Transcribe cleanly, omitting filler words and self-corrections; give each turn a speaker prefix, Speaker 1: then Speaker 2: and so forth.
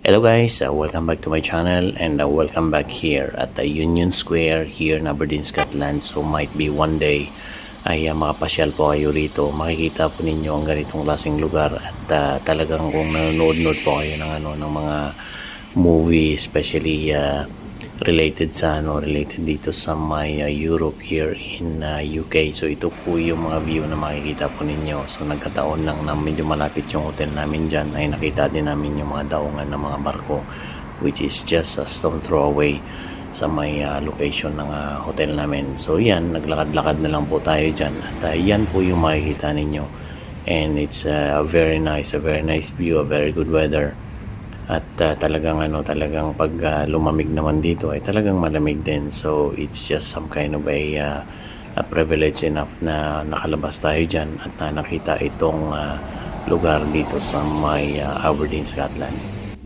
Speaker 1: Hello guys, welcome back to my channel and welcome back here at Union Square here in Aberdeen, Scotland. So might be one day ay makapasyal po kayo rito. Makikita po ninyo ang ganitong klaseng lugar at talagang kung nanonood po kayo ng mga movie, especially related dito sa my Europe here in UK. So ito po yung mga view na makikita po ninyo. So nagkataon lang na medyo malapit yung hotel namin dyan, ay nakita din namin yung mga daungan ng mga barko, which is just a stone throw away sa may location ng hotel namin. So yan, naglakad-lakad na lang po tayo dyan at yan po yung makikita ninyo, and it's a very nice view, a very good weather. At talagang pag lumamig naman dito ay talagang malamig din. So it's just some kind of a privilege enough na nakalabas tayo dyan at nakita itong lugar dito sa may Aberdeen, Scotland.